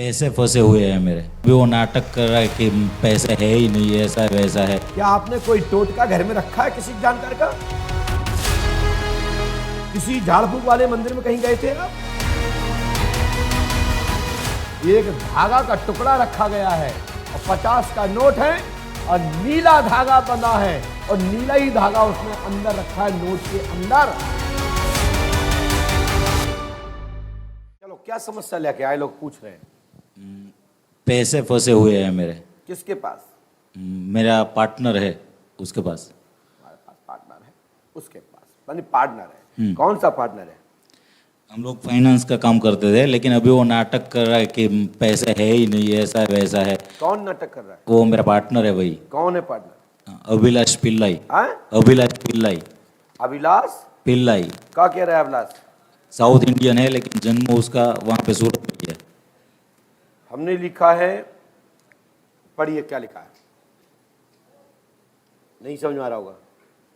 पैसे फंसे हुए हैं मेरे। अभी वो नाटक कर रहा है कि पैसे है ही नहीं, ऐसा है वैसा है। क्या आपने कोई टोटका घर में रखा है किसी जानकार का? किसी झाड़ फूक वाले मंदिर में कहीं गए थे आप? एक धागा का टुकड़ा रखा गया है और 50 का नोट है और नीला धागा बंधा है और नीला ही धागा उसने अंदर रखा है नोट के अंदर। चलो क्या समस्या लेके आए लोग पूछ रहे हैं? पैसे फंसे हुए हैं मेरे। किसके पास? मेरा पार्टनर है उसके पास। हमारे पास पार्टनर है उसके पास, यानी पार्टनर है। कौन सा पार्टनर है? हम लोग फाइनेंस का काम करते थे, लेकिन अभी वो नाटक कर रहा है कि पैसे है ही नहीं, ऐसा है वैसा है। कौन नाटक कर रहा है? वो मेरा पार्टनर है वही। कौन है पार्टनर? अभिलाष पिल्लाई। हाँ? अभिलाष पिल्लाई। अभिलाष पिल्लाई क्या कह रहा है अभिलाष? साउथ इंडियन है, लेकिन जन्म उसका वहाँ पे सूरत में किया है। हमने लिखा है, पढ़िए क्या लिखा है। नहीं समझ में आ रहा होगा?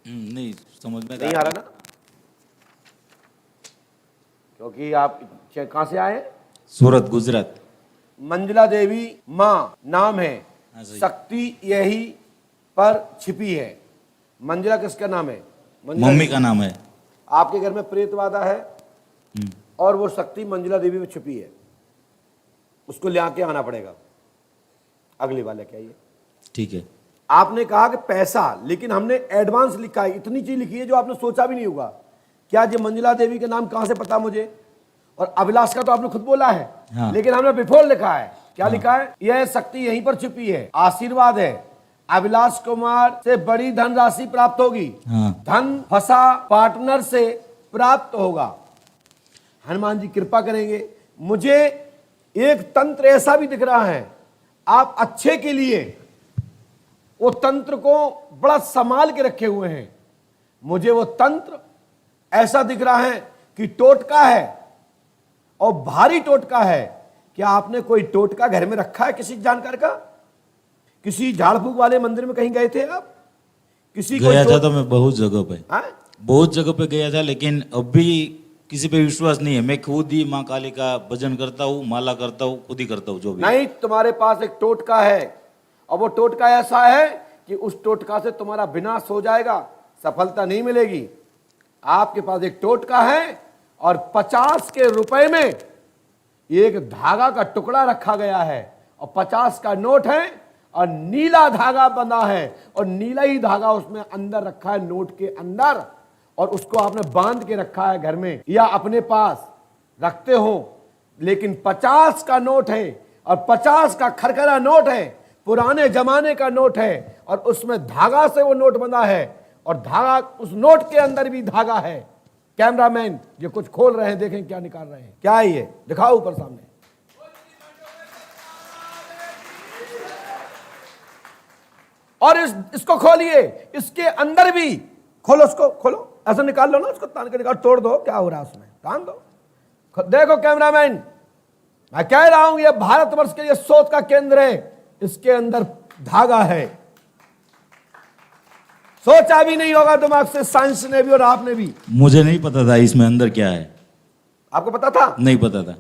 नहीं समझ में नहीं आ रहा ना, क्योंकि आप कहां से आए? सूरत गुजरात। मंजुला देवी माँ नाम है, हाँ सही। शक्ति यही पर छिपी है। मंजुला किसका नाम है? मंजुला मम्मी देवी। का नाम है। आपके घर में प्रेतवादा है और वो शक्ति मंजुला देवी में छिपी है। उसको ले आके आना पड़ेगा, अगली बार लेके आइए। ठीक है। आपने कहा कि पैसा, लेकिन हमने एडवांस लिखा है, इतनी चीज लिखी है जो आपने सोचा भी नहीं होगा। क्या ये मंजुला देवी के नाम कहां से पता मुझे? और अभिलाष का तो आपने खुद बोला है। हाँ। लेकिन हमने बिफोर लिखा है, क्या लिखा है? यह शक्ति यहीं पर छिपी है, आशीर्वाद है, अभिलाष कुमार से बड़ी धनराशि प्राप्त होगी। हाँ। धन फंसा पार्टनर से प्राप्त होगा। हनुमान जी कृपा करेंगे। मुझे एक तंत्र ऐसा भी दिख रहा है, आप अच्छे के लिए वो तंत्र को बड़ा संभाल के रखे हुए हैं। मुझे वो तंत्र ऐसा दिख रहा है कि टोटका है और भारी टोटका है। क्या आपने कोई टोटका घर में रखा है किसी जानकार का? किसी झाड़ फूक वाले मंदिर में कहीं गए थे आप? किसी गया था तो मैं बहुत जगह पे, हाँ? बहुत जगह पे गया था, लेकिन अभी किसी पे विश्वास नहीं है। मैं खुद ही माँ काली का भजन करता हूँ, माला करता हूँ, खुद ही करता हूँ जो भी। नहीं, तुम्हारे पास एक टोटका है और वो टोटका ऐसा है कि उस टोटका से तुम्हारा विनाश हो जाएगा, सफलता नहीं मिलेगी। आपके पास एक टोटका है और 50 के रुपए में एक धागा का टुकड़ा रखा गया है और 50 का नोट है और नीला धागा बंधा है और नीला ही धागा उसमें अंदर रखा है नोट के अंदर, और उसको आपने बांध के रखा है घर में या अपने पास रखते हो। लेकिन 50 का नोट है और 50 का खरखरा नोट है, पुराने जमाने का नोट है और उसमें धागा से वो नोट बंधा है और धागा उस नोट के अंदर भी धागा है। कैमरामैन ये कुछ खोल रहे हैं, देखें क्या निकाल रहे हैं। क्या है ये? दिखाओ ऊपर सामने। और इसको खोलिए, इसके अंदर भी खोलो, उसको खोलो, ऐसा निकाल लो ना, उसको तान के निकाल, तोड़ दो, क्या हो रहा है उसमें, तान दो। देखो कैमरामैन, मैं कह रहा हूं ये भारतवर्ष के लिए सोच का केंद्र है। इसके अंदर धागा है, सोचा भी नहीं होगा दिमाग से, साइंस ने भी और आपने भी। मुझे नहीं पता था इसमें अंदर क्या है। आपको पता था? नहीं पता था।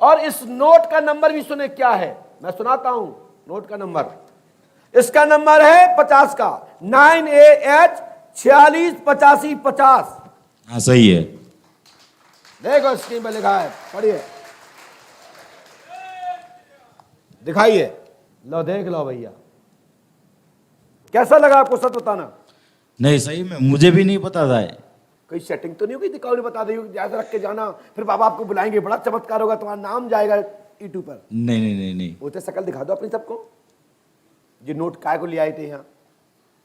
और इस नोट का नंबर भी सुने क्या है, मैं सुनाता हूं नोट का नंबर। इसका नंबर है 50 का, 9AH 468550। हाँ सही है। देखो स्क्रीन पे लिखा है, पढ़िए, दिखाइए, लो देख लो भैया। कैसा लगा आपको, सच बताना? नहीं सही में मुझे भी नहीं पता था। कोई सेटिंग तो नहीं होगी? दिखाओ, नहीं बता दी होगी, जैसे रख के जाना, फिर बाबा आपको बुलाएंगे, बड़ा चमत्कार होगा, तुम्हारा नाम जाएगा यूट्यूब पर। नहीं नहीं नहीं नहीं। वो तो शकल दिखा दो अपनी सबको। जो नोट काय को ले आए थे यहाँ,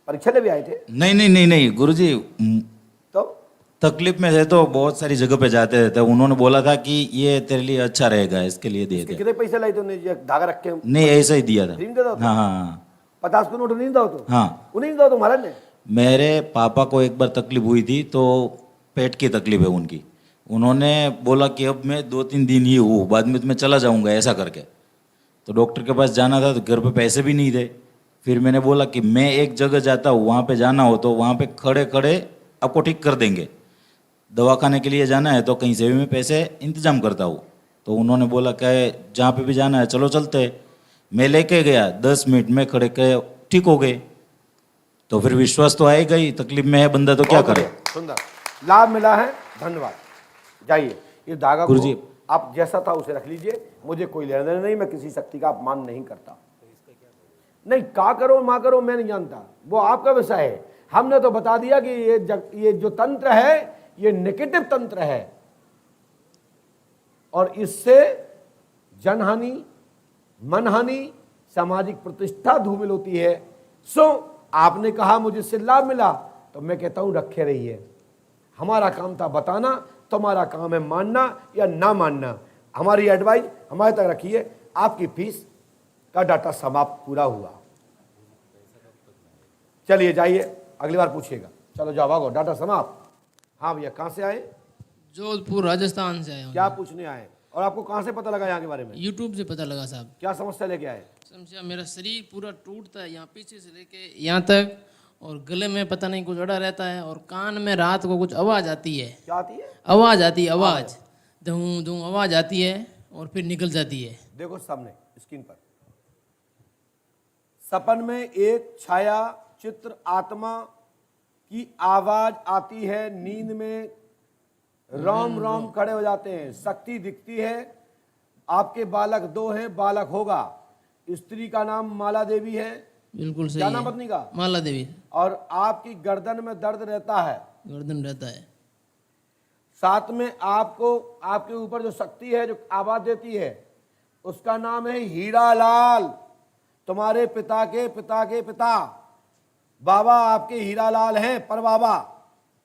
परीक्षा ले भी आए थे? नहीं नहीं नहीं नहीं गुरुजी, तो तकलीफ में थे तो बहुत सारी जगह पे जाते रहते, उन्होंने बोला था कि ये तेरे लिए अच्छा रहेगा, इसके लिए दे दे। कितने पैसे लाए तुमने ये धागा रख के? नहीं ऐसा ही दिया था। फ्री में दे दो तो? हाँ हाँ 50 को नोट नहीं दो तो? हाँ। उन्हें दो तुम्हारा ने? मेरे पापा को एक बार तकलीफ हुई थी, तो पेट की तकलीफ है उनकी। उन्होंने बोला कि अब मैं 2-3 दिन ही हूँ, बाद में मैं चला जाऊँगा ऐसा करके। तो डॉक्टर के पास जाना था तो घर पे पैसे भी नहीं थे। फिर मैंने बोला कि मैं एक जगह जाता हूँ, वहाँ पे जाना हो तो वहाँ पे खड़े खड़े आपको ठीक कर देंगे। दवाखाने के लिए जाना है तो कहीं से भी मैं पैसे इंतजाम करता हूँ। तो उन्होंने बोला क्या जहाँ पे भी जाना है चलो चलते हैं। मैं लेके गया, 10 मिनट में खड़े के ठीक हो गए। तो फिर विश्वास तो आएगा ही, तकलीफ में है बंदा तो क्या बहुत करे। बढ़िया, सुंदर लाभ मिला है, धन्यवाद। जाइए, इस धागा को गुरुजी। आप जैसा था उसे रख लीजिए, मुझे कोई लेना देना नहीं, मैं किसी शक्ति का अपमान नहीं करता। नहीं का करो माँ करो मैं नहीं जानता, वो आपका विषय है। हमने तो बता दिया कि ये जो तंत्र है ये नेगेटिव तंत्र है और इससे जनहानि, मनहानि, सामाजिक प्रतिष्ठा धूमिल होती है। सो आपने कहा मुझे इससे लाभ मिला, तो मैं कहता हूं रखे रहिए। हमारा काम था बताना, तुम्हारा काम है मानना या ना मानना। हमारी एडवाइस हमारे तक रखिए। आपकी फीस का डाटा समाप्त पूरा हुआ। चलिए जाइए, अगली बार पूछिएगा। चलो जाओ भागो, डाटा समाप्त। हाँ भैया, कहाँ से आए? जोधपुर राजस्थान से आया हूँ। क्या पूछने आए और आपको कहाँ से पता लगा यहाँ के बारे में? यूट्यूब से पता लगा साहब। क्या समस्या लेके आए? समस्या मेरा शरीर पूरा टूटता है, यहाँ पीछे से लेके यहाँ तक, और गले में पता नहीं कुछ अड़ा रहता है, और कान में रात को कुछ आवाज़ आती है। क्या आती है? आवाज़ आती है, आवाज़ धूं धूं आवाज़ आती है और फिर निकल जाती है। देखो सामने स्क्रीन पर, सपन में एक छाया चित्र आत्मा की आवाज आती है, नींद में रोम रोम खड़े हो जाते हैं, शक्ति दिखती है। आपके बालक 2 हैं, बालक होगा। स्त्री का नाम माला देवी है। बिल्कुल सही क्या नाम है। पत्नी का? माला देवी। और आपकी गर्दन में दर्द रहता है। गर्दन रहता है। साथ में आपको आपके ऊपर जो शक्ति है जो आवाज देती है उसका नाम है हीरालाल। तुम्हारे पिता के पिता बाबा आपके हीरालाल हैं, पर बाबा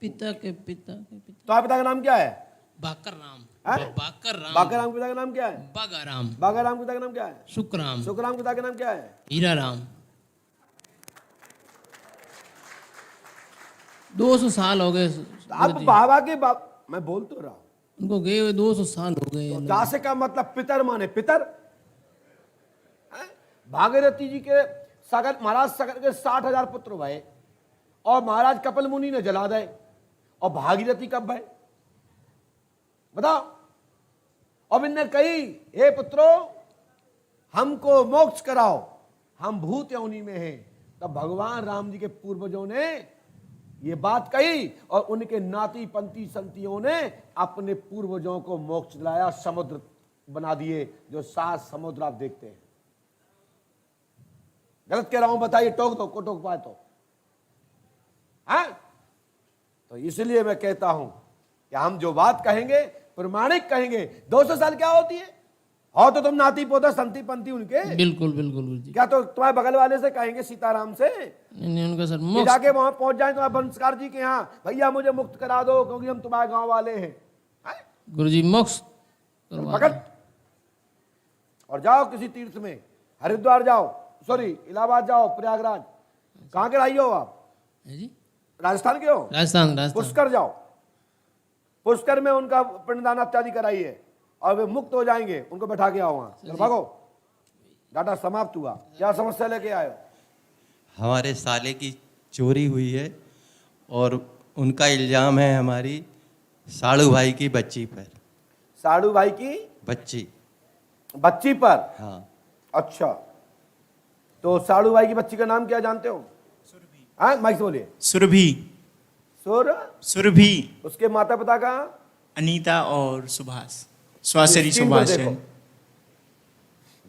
पिता के पिता के पिता। तुम्हारे पिता का नाम क्या है? बाकर राम। हैं? बाकर राम। बाकर राम के पिता का नाम क्या है? बागा राम। बागर राम के पिता का नाम क्या है? शुक्राम। शुक्राम के पिता का नाम क्या है? हीरा राम। 200 साल हो गए अब बाबा के मैं बोल तो रहा हूं, उनको गए हुए 200 साल हो गए। तो दासे का मतलब पितर माने पितर। हैं? भागीरथी जी के सागर, महाराज सागर के 60,000 पुत्र भये और महाराज कपिल मुनि ने जला दे, और भागीरथी कब भय बताओ? अब इनने कही हे पुत्रों हमको मोक्ष कराओ, हम भूत योनि में हैं। तब भगवान राम जी के पूर्वजों ने ये बात कही और उनके नाती पंथी संतियों ने अपने पूर्वजों को मोक्ष दिलाया, समुद्र बना दिए, जो 7 समुद्र आप देखते हैं। गलत कह रहा हूं बताइए, टोक दो को टोक पाए तो। हाँ? तो इसलिए मैं कहता हूं कि हम जो बात कहेंगे प्रमाणिक कहेंगे। 200 साल क्या होती है? हो तो तुम नाती पोता संति पंथी उनके। बिल्कुल बिल्कुल गुरुजी। क्या तो तुम्हारे बगल वाले से कहेंगे सीताराम से नहीं उनका सर कि मोक्ष। जाके वहां पहुंच जाए तुम्हारे बंसकार जी के यहाँ, भैया मुझे मुक्त करा दो क्योंकि हम तुम्हारे गांव वाले हैं। गुरुजी मोक्ष करवा पकड़ दो। और जाओ किसी तीर्थ में, हरिद्वार जाओ, सॉरी इलाहाबाद जाओ, प्रयागराज। कहाँ के रही हो आप? है जी? राजस्थान के हो? राजस्थान। राजस्थान। पुष्कर जाओ, पुष्कर में उनका पिंडदान इत्यादि कराइए और वे मुक्त हो जाएंगे। उनको बैठा के आओ वहां। चलो भागो, डाटा समाप्त हुआ। क्या समस्या लेके आए हो? हमारे साले की चोरी हुई है और उनका इल्जाम है हमारी साड़ू भाई की बच्ची पर। साड़ू भाई की बच्ची पर? हाँ। अच्छा, तो साड़ू भाई की बच्ची का नाम क्या जानते हो? सुरभि। हाँ, माइक से बोलिए। सुरभि। सुरभि। उसके माता पिता का? अनीता और सुभाष, स्वाश्री सुभाष जैन।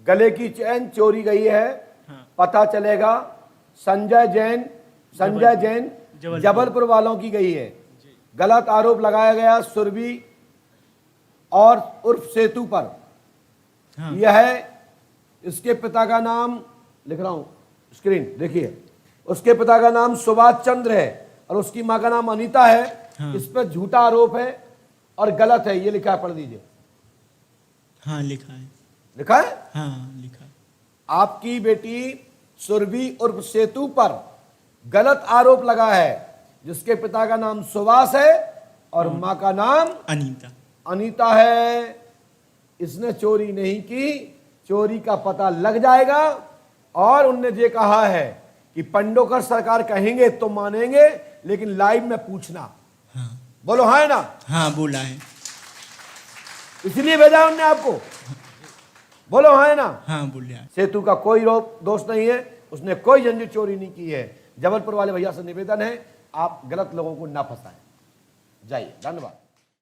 गले की चैन चोरी गई है। हाँ। पता चलेगा संजय जैन जबलपुर वालों की गई है। गलत आरोप लगाया गया सुरभि और उर्फ सेतु पर। हाँ। यह है, इसके पिता का नाम लिख रहा हूं, स्क्रीन देखिए। उसके पिता का नाम सुभाष चंद्र है और उसकी मां का नाम अनीता है। हाँ। इस पर झूठा आरोप है और गलत है, ये लिखा है, पढ़ दीजिए। हाँ लिखा है। लिखा है? हाँ लिखा है। आपकी बेटी सुरभि उर्फ सेतु पर गलत आरोप लगा है, जिसके पिता का नाम सुभाष है और मां का नाम अनीता है। इसने चोरी नहीं की, चोरी का पता लग जाएगा। और उनने ये कहा है कि पंडोकर सरकार कहेंगे तो मानेंगे, लेकिन लाइव में पूछना। हाँ। बोलो हाँ है ना? हाँ बोला है। इसलिए भेजा है उनने आपको? बोलो हाँ है ना? हाँ बोलिए। सेतु का कोई दोष नहीं है, उसने कोई जंजीर चोरी नहीं की है। जबलपुर वाले भैया से निवेदन है, आप गलत लोगों को ना फंसाएं। जाइए, धन्यवाद।